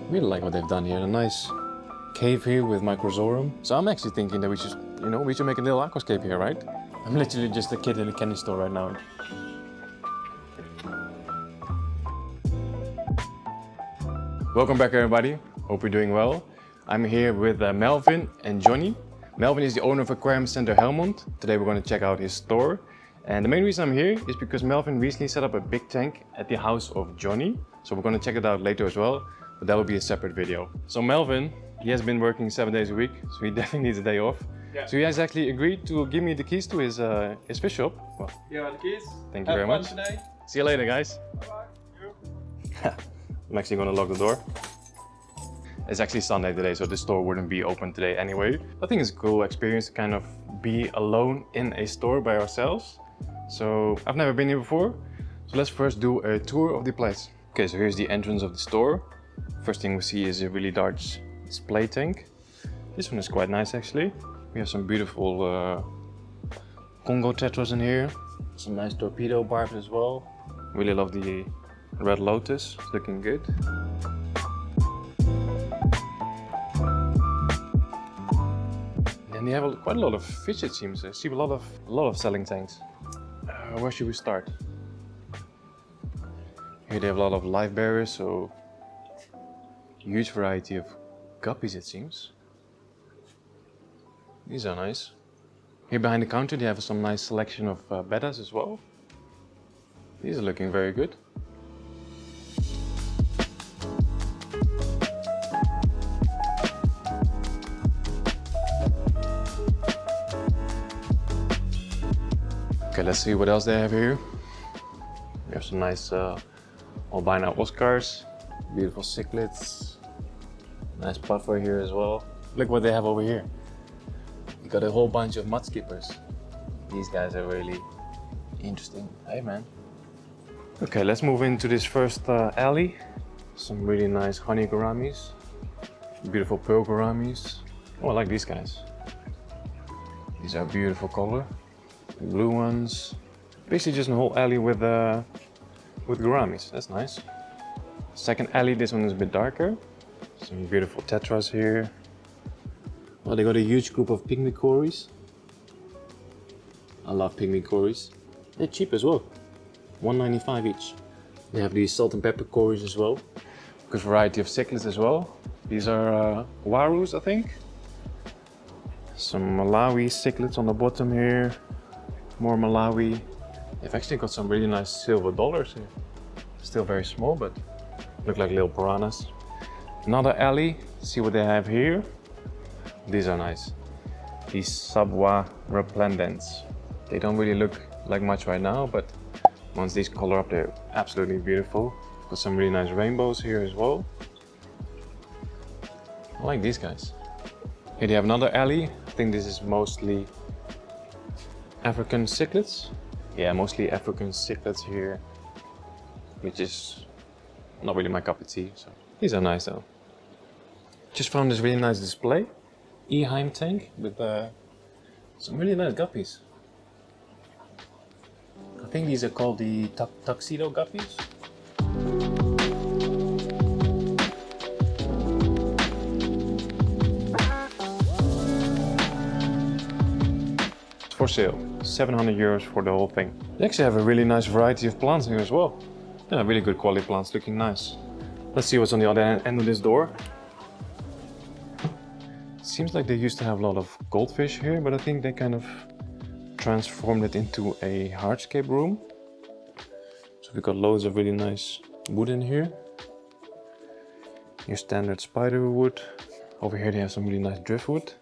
Really like what they've done here. A nice cave here with Microzorum. So I'm actually thinking that we should, we should make a little aquascape here, right? I'm literally just a kid in a candy store right now. Welcome back, everybody. Hope you're doing well. I'm here with Melvin and Johnny. Melvin is the owner of Aquarium Center Helmond. Today we're going to check out his store. And the main reason I'm here is because Melvin recently set up a big tank at the house of Johnny. So we're going to check it out later as well, but that will be a separate video. So Melvin, he has been working 7 days a week, so he definitely needs a day off. Yeah. So he has actually agreed to give me the keys to his fish shop. Well, here are the keys. Thank you very much. Today. See you later, guys. Bye-bye. I'm actually going to lock the door. It's actually Sunday today, so the store wouldn't be open today anyway. I think it's a cool experience to kind of be alone in a store by ourselves. So I've never been here before, so let's first do a tour of the place. Okay, so here's the entrance of the store. First thing we see is a really large display tank. This one is quite nice actually. We have some beautiful Congo tetras in here. Some nice torpedo barbs as well. Really love the red lotus, it's looking good. And they have quite a lot of fish, it seems. I see a lot of selling tanks. Where should we start? Here they have a lot of live bearers, so huge variety of guppies, it seems. These are nice. Here behind the counter they have some nice selection of bettas as well. These are looking very good. Okay, let's see what else they have here. We have some nice albino Oscars, beautiful cichlids, nice puffer here as well. Look what they have over here. You got a whole bunch of mudskippers. These guys are really interesting. Hey man. Okay, let's move into this first alley. Some really nice honey gouramis, beautiful pearl gouramis. Oh, I like these guys. These are beautiful color. Blue ones. Basically just a whole alley with gouramis. That's nice. Second alley, this one is a bit darker. Some beautiful tetras here. Well, they got a huge group of pygmy cories. I love pygmy cories. They're cheap as well. $1.95 each. They have these salt and pepper cories as well. Good variety of cichlids as well. These are warus, I think. Some Malawi cichlids on the bottom here. More Malawi. They've actually got some really nice silver dollars here. Still very small, but look like little piranhas. Another alley, see what they have here. These are nice. These Sabwa resplendens. They don't really look like much right now, but once these color up, they're absolutely beautiful. Got some really nice rainbows here as well. I like these guys. Here they have another alley. I think this is mostly African cichlids. Yeah, mostly African cichlids here, which is not really my cup of tea. So these are nice though. Just found this really nice display. Eheim tank with some really nice guppies. I think these are called the tuxedo guppies. It's for sale. 700 euros for the whole thing. They actually have a really nice variety of plants here as well. Yeah, really good quality plants, looking nice. Let's see what's on the other end of this door. Seems like they used to have a lot of goldfish here, but I think they kind of transformed it into a hardscape room. So we've got loads of really nice wood in here. Your standard spider wood. Over here they have some really nice driftwood.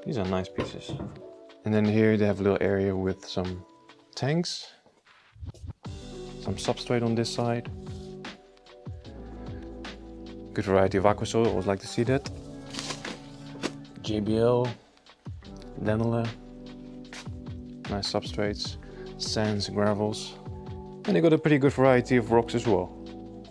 These are nice pieces. And then here they have a little area with some tanks. Some substrate on this side. Good variety of aquasoil, I always like to see that. JBL, Danila, nice substrates, sands, gravels. And they got a pretty good variety of rocks as well.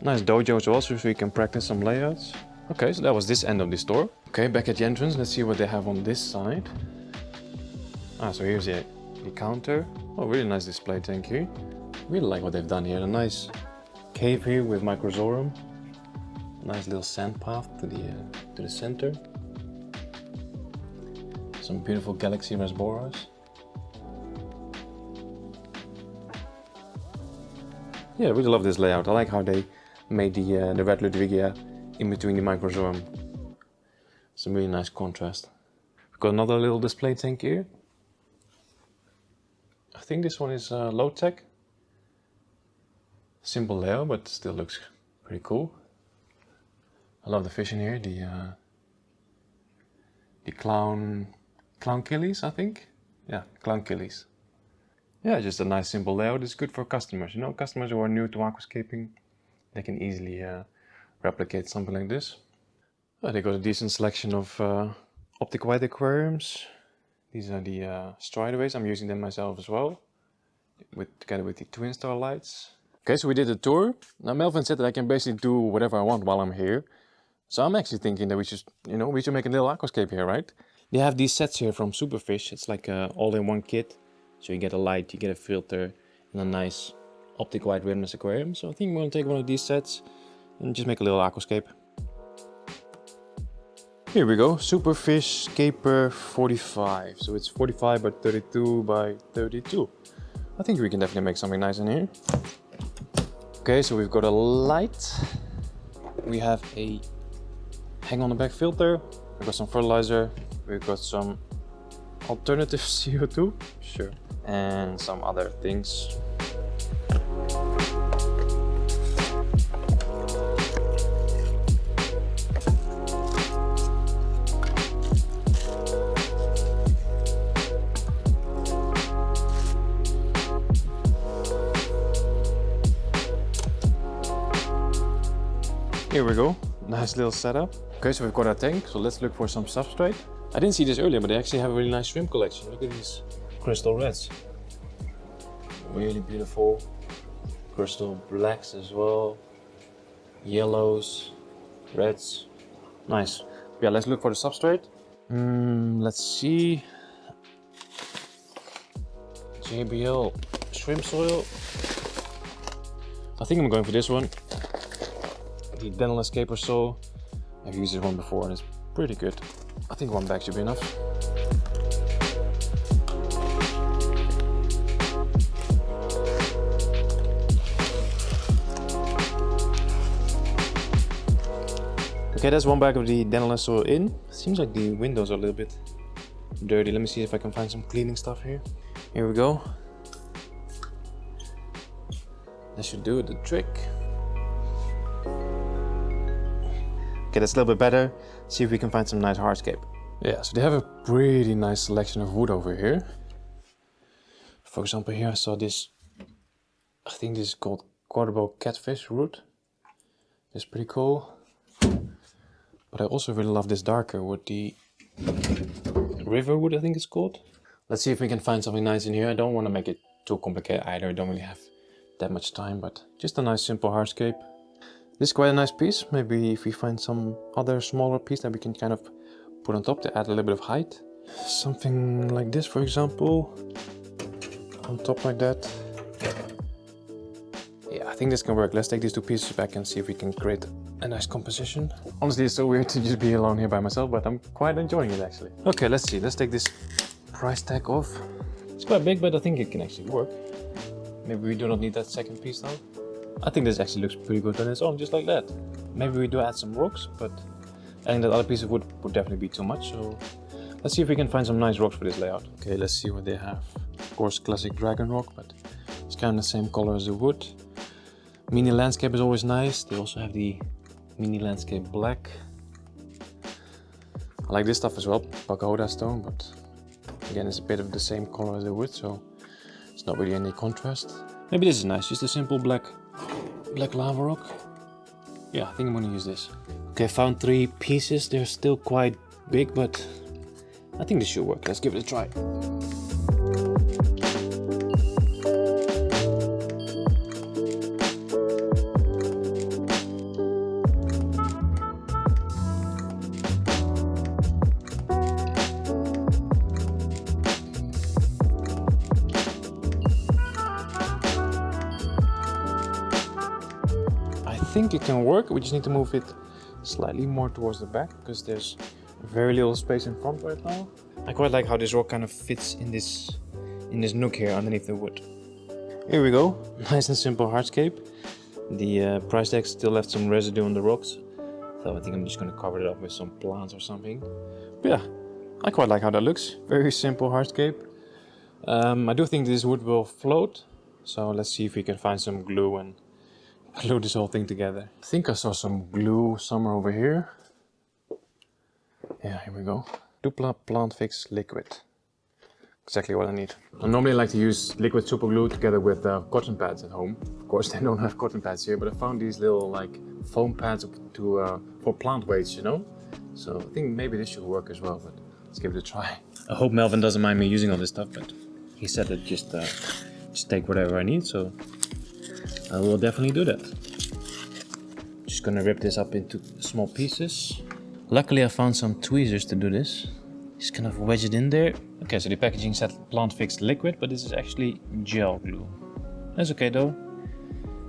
Nice dojo as well, so you can practice some layouts. Okay, so that was this end of the store. Okay, back at the entrance, let's see what they have on this side. So here's the counter. Oh, really nice display tank here. Really like what they've done here. A nice cave here with Microzorum. Nice little sand path to the center. Some beautiful Galaxy Rasboras. Yeah, I really love this layout. I like how they made the red Ludwigia in between the Microzoom. Some really nice contrast. We've got another little display tank here. I think this one is low tech. Simple layout, but still looks pretty cool. I love the fish in here. The clown killies, I think. Yeah, clown killies. Yeah, just a nice simple layout. It's good for customers. You know, customers who are new to aquascaping, they can easily replicate something like this. They got a decent selection of optic white aquariums. These are the Striderways. I'm using them myself as well, together with the twin star lights. Okay, so we did a tour. Now Melvin said that I can basically do whatever I want while I'm here. So I'm actually thinking that we should make a little aquascape here, right? They have these sets here from Superfish. It's like a all-in-one kit. So you get a light, you get a filter, and a nice optic white rimless aquarium. So I think I'm going to take one of these sets and just make a little aquascape. Here we go, Superfish Caper 45. So it's 45 by 32 by 32. I think we can definitely make something nice in here. Okay, so we've got a light. We have a hang on the back filter. We've got some fertilizer. We've got some alternative CO2. Sure. And some other things. Here we go, nice little setup. Okay, so we've got our tank, so let's look for some substrate. I didn't see this earlier, but they actually have a really nice shrimp collection. Look at these crystal reds. Really beautiful. Crystal blacks as well. Yellows, reds. Nice. Yeah, let's look for the substrate. Let's see. JBL shrimp soil. I think I'm going for this one. The Dental Escaper soil. I've used this one before and it's pretty good. I think one bag should be enough. Okay, that's one bag of the Dental soil in. Seems like the windows are a little bit dirty. Let me see if I can find some cleaning stuff here. Here we go. That should do the trick. Okay, that's a little bit better. See if we can find some nice hardscape. Yeah, so they have a pretty nice selection of wood over here. For example, here I saw this, I think this is called Quarterbow Catfish wood. It's pretty cool. But I also really love this darker wood, the River wood, I think it's called. Let's see if we can find something nice in here. I don't want to make it too complicated either. I don't really have that much time, but just a nice simple hardscape. This is quite a nice piece. Maybe if we find some other smaller piece that we can kind of put on top to add a little bit of height. Something like this, for example. On top like that. Yeah, I think this can work. Let's take these two pieces back and see if we can create a nice composition. Honestly, it's so weird to just be alone here by myself, but I'm quite enjoying it actually. Okay, let's see. Let's take this price tag off. It's quite big, but I think it can actually work. Maybe we do not need that second piece now. I think this actually looks pretty good on its own, just like that. Maybe we do add some rocks, but adding that other piece of wood would definitely be too much. So let's see if we can find some nice rocks for this layout. Okay, let's see what they have. Of course, classic dragon rock, but it's kind of the same color as the wood. Mini landscape is always nice. They also have the mini landscape black. I like this stuff as well, pagoda stone, but again, it's a bit of the same color as the wood, so it's not really any contrast. Maybe this is nice, just a simple black lava rock. Yeah, I think I'm gonna use this. Okay, found 3 pieces. They're still quite big, but I think this should work. Let's give it a try. I think it can work. We just need to move it slightly more towards the back because there's very little space in front right now. I quite like how this rock kind of fits in this nook here underneath the wood. Here we go, nice and simple hardscape. The price tag still left some residue on the rocks, so I think I'm just going to cover it up with some plants or something. But yeah, I quite like how that looks. Very simple hardscape. I do think this wood will float, so let's see if we can find some glue and glue this whole thing together. I think I saw some glue somewhere over here. Yeah, here we go. Dupla Plant Fix liquid. Exactly what I need. I normally like to use liquid super glue together with cotton pads at home. Of course, they don't have cotton pads here, but I found these little like foam pads for plant weights, you know? So I think maybe this should work as well, but let's give it a try. I hope Melvin doesn't mind me using all this stuff, but he said that just take whatever I need, so I will definitely do that. Just gonna rip this up into small pieces. Luckily I found some tweezers to do this. Just kind of wedge it in there. Okay, so the packaging said Plant Fix liquid, but this is actually gel glue. That's okay though.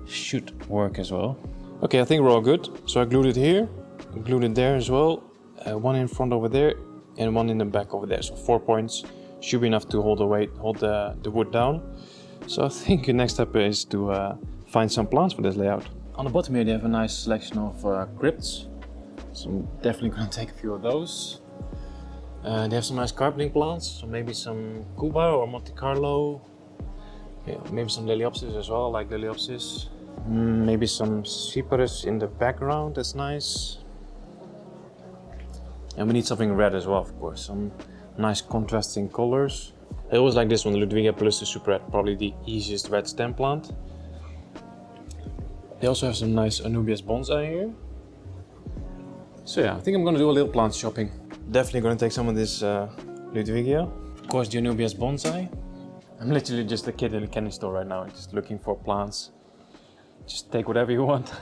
Should work as well. Okay, I think we're all good. So I glued it here, I glued it there as well. One in front over there and one in the back over there. So 4 points should be enough to hold the wood down. So I think the next step is to find some plants for this layout. On the bottom here they have a nice selection of crypts. So I'm definitely gonna take a few of those. They have some nice carpeting plants, so maybe some Cuba or Monte Carlo. Yeah, maybe some Liliopsis as well, like Liliopsis. Maybe some Cyperus in the background, that's nice. And we need something red as well, of course. Some nice contrasting colors. I always like this one, Ludwigia Palustre Super Red, probably the easiest red stem plant. They also have some nice Anubias bonsai here. So yeah, I think I'm gonna do a little plant shopping. Definitely gonna take some of this Ludwigia. Of course, the Anubias bonsai. I'm literally just a kid in a candy store right now, just looking for plants. Just take whatever you want.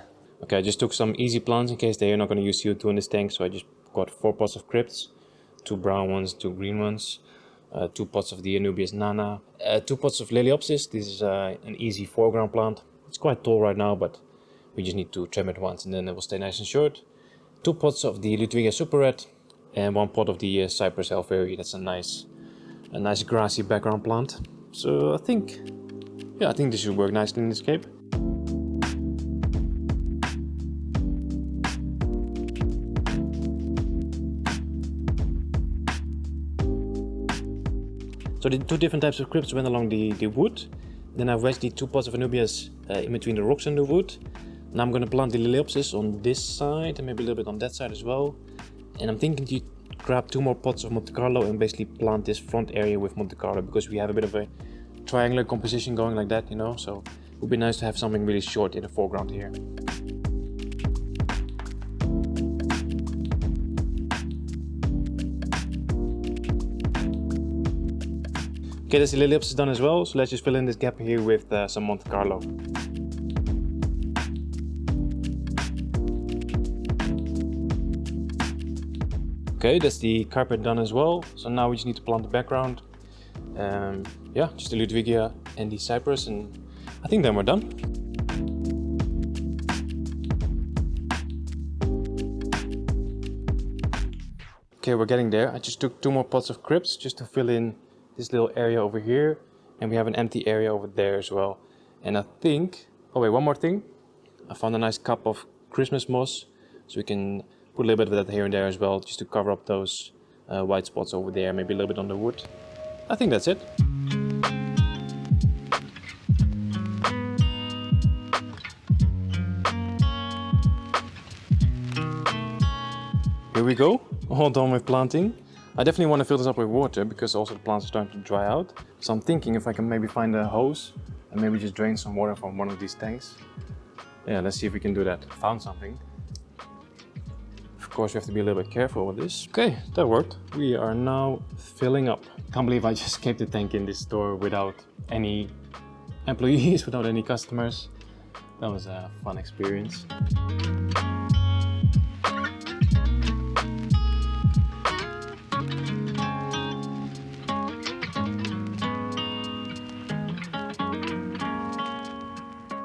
Okay, I just took some easy plants in case they are not gonna use CO2 in this tank, so I just got 4 pots of crypts, 2 brown ones, 2 green ones, 2 pots of the Anubias nana, 2 pots of Liliopsis. This is an easy foreground plant. It's quite tall right now, but we just need to trim it once and then it will stay nice and short. 2 pots of the Ludwigia Super Red and 1 pot of the Cyperus Alveri. That's a nice grassy background plant. So I think this should work nicely in this cape. So the 2 different types of crypts went along the wood. Then I wedged the 2 pots of Anubias in between the rocks and the wood. Now I'm going to plant the Liliopsis on this side and maybe a little bit on that side as well. And I'm thinking to grab 2 more pots of Monte Carlo and basically plant this front area with Monte Carlo because we have a bit of a triangular composition going like that, you know. So it would be nice to have something really short in the foreground here. Okay, that's the Liliopsis done as well. So let's just fill in this gap here with some Monte Carlo. Okay, that's the carpet done as well. So now we just need to plant the background. Yeah, just the Ludwigia and the Cyperus, and I think then we're done. Okay, we're getting there. I just took 2 more pots of crypts just to fill in this little area over here. And we have an empty area over there as well. And I think, oh wait, one more thing. I found a nice cup of Christmas moss, so we can put a little bit of that here and there as well, just to cover up those white spots over there, maybe a little bit on the wood. I think that's it. Here we go, all done with planting. I definitely want to fill this up with water because also the plants are starting to dry out. So I'm thinking if I can maybe find a hose and maybe just drain some water from one of these tanks. Yeah, let's see if we can do that. Found something. Of course, we have to be a little bit careful with this. Okay, that worked. We are now filling up. Can't believe I just kept the tank in this store without any employees, without any customers. That was a fun experience.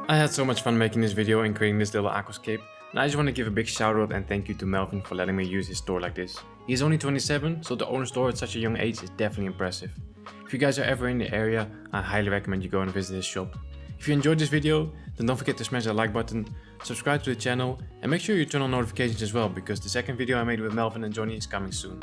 I had so much fun making this video and creating this little aquascape. And I just want to give a big shout out and thank you to Melvin for letting me use his store like this. He's only 27, so to own a store at such a young age is definitely impressive. If you guys are ever in the area, I highly recommend you go and visit his shop. If you enjoyed this video, then don't forget to smash that like button, subscribe to the channel, and make sure you turn on notifications as well, because the second video I made with Melvin and Johnny is coming soon.